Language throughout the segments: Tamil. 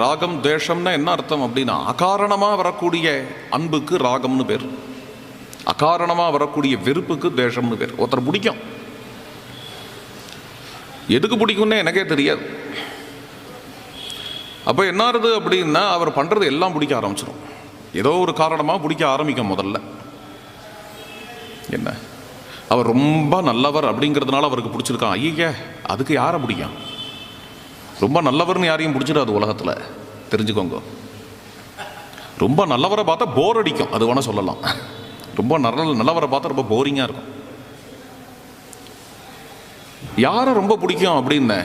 ராகம் துவேஷம்னா என்ன அர்த்தம் அப்படின்னா, அகாரணமாக வரக்கூடிய அன்புக்கு ராகம்னு பேர், அகாரணமாக வரக்கூடிய வெறுப்புக்கு துவேஷம்னு பேர். ஒருத்தர் பிடிக்கும், எதுக்கு பிடிக்கும்னே எனக்கே தெரியாது. அப்போ என்ன ஆகுது அப்படின்னா, அவர் பண்ணுறது எல்லாம் பிடிக்க ஆரம்பிச்சிடும். ஏதோ ஒரு காரணமாக பிடிக்க ஆரம்பிக்கும். முதல்ல என்ன, அவர் ரொம்ப நல்லவர் அப்படிங்கிறதுனால அவருக்கு பிடிச்சிருக்கான். ஐயா, அதுக்கு யாரை பிடிக்கும்? ரொம்ப நல்லவர்னு யாரையும் பிடிச்சிடாது உலகத்தில், தெரிஞ்சுக்கோங்க. ரொம்ப நல்லவரை பார்த்தா போர் அடிக்கும், அது வேணால் சொல்லலாம். ரொம்ப நல்லவரை பார்த்தா ரொம்ப போரிங்காக இருக்கும். யாரை ரொம்ப பிடிக்கும் அப்படின்னு,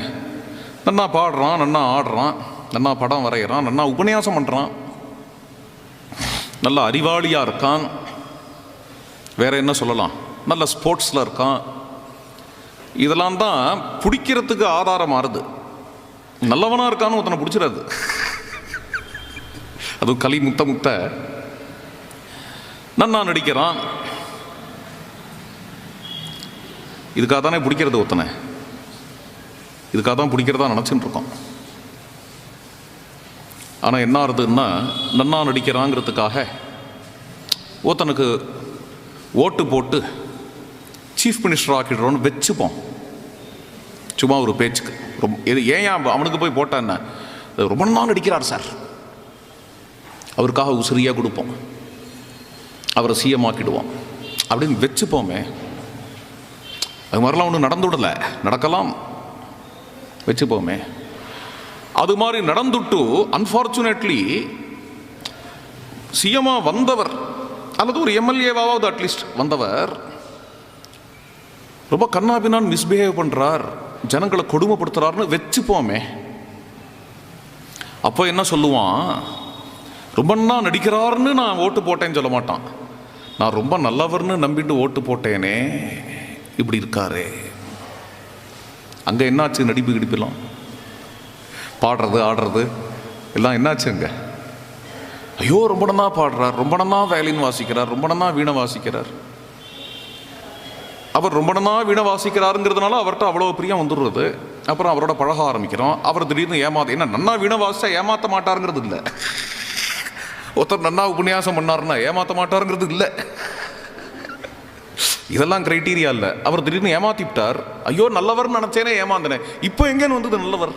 நன்னா பாடுறான், நன்னா ஆடுறான், நன்னா படம் வரைகிறான், நன்னா உபன்யாசம் பண்ணுறான், நல்ல அறிவாளியாக இருக்கான், வேற என்ன சொல்லலாம், நல்ல ஸ்போர்ட்ஸில் இருக்கான், இதெல்லாம் தான் பிடிக்கிறதுக்கு ஆதாரம் மாறுது. நல்லவனாக இருக்கான்னு ஒருத்தனை பிடிச்சிடாது. அதுவும் களி முத்த நன்னா நடிக்கிறான், இதுக்காக தானே பிடிக்கிறது ஒருத்தனை, இதுக்காக தான் பிடிக்கிறதா நினச்சிட்டு இருக்கோம். ஆனால் என்ன ஆகுதுன்னா, நன்னா நடிக்கிறாங்கிறதுக்காக ஒருத்தனுக்கு ஓட்டு போட்டு சீஃப் மினிஸ்டர் ஆக்கிடுறோன்னு வச்சுப்போம், சும்மா ஒரு பேச்சுக்கு. இது ஏன் அவனுக்கு போய் போட்டான், ரொம்ப நாள் நடிக்கிறார் சார், அவருக்காக உசிரியாக கொடுப்போம், அவரை சிஎம் ஆக்கிடுவோம் அப்படின்னு வச்சுப்போமே. அது மாதிரிலாம் ஒன்றும் நடந்து விடலை, நடக்கலாம், வச்சுப்போமே. அது மாதிரி நடந்துட்டு அன்ஃபார்ச்சுனேட்லி சிஎம்மாக வந்தவர் அல்லது ஒரு எம்எல்ஏவாவது அட்லீஸ்ட் வந்தவர் ரொம்ப கண்ணாபின்னான் மிஸ்பிஹேவ் பண்ணுறார், ஜனங்களை கொடுமைப்படுத்துறாருன்னு வச்சுப்போமே. அப்போ என்ன சொல்லுவான், ரொம்ப நாள் நடிக்கிறாருன்னு நான் ஓட்டு போட்டேன்னு சொல்ல மாட்டான், நான் ரொம்ப நல்லவர்னு நம்பிட்டு ஓட்டு போட்டேனே, இப்படி இருக்காரே. அங்கே என்னாச்சு, நடிப்பு கிடிப்பெல்லாம், பாடுறது ஆடுறது எல்லாம் என்னாச்சு அங்கே? ஐயோ, ரொம்ப நன்னா பாடுறார், ரொம்ப நன்னா வயலின் வாசிக்கிறார், ரொம்ப நன்னா வீணை வாசிக்கிறார். அவர் ரொம்ப நன்னா வீணை வாசிக்கிறாருங்கிறதுனால அவர்கிட்ட அவ்வளோ பிரியம் வந்துடுறது. அப்புறம் அவரோட பழக ஆரம்பிக்கிறோம். அவர் திடீர்னு என்ன நன்னா வீணை வாசிச்சா ஏமாற்ற மாட்டாருங்கிறது இல்லை. ஒருத்தர் நன்னா உபன்யாசம் பண்ணாருன்னா ஏமாற்ற மாட்டாருங்கிறது இல்லை. இதெல்லாம் கிரைட்டீரியா இல்லை. அவர் திடீர்னு ஏமாத்திவிட்டார், ஐயோ நல்லவர்னு நினைச்சேனே ஏமாந்தனேன். இப்போ எங்கேன்னு வந்தது நல்லவர்?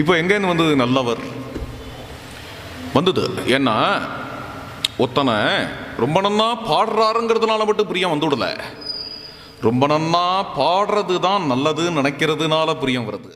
இப்போ எங்கேன்னு வந்தது நல்லவர்? வந்தது ஏன்னா ஒத்தனை ரொம்ப நன்னா பாடுறாருங்கிறதுனால மட்டும் பிரியம் வந்துவிடல, ரொம்ப நன்னா பாடுறது தான் நல்லதுன்னு நினைக்கிறதுனால பிரியம் வருது.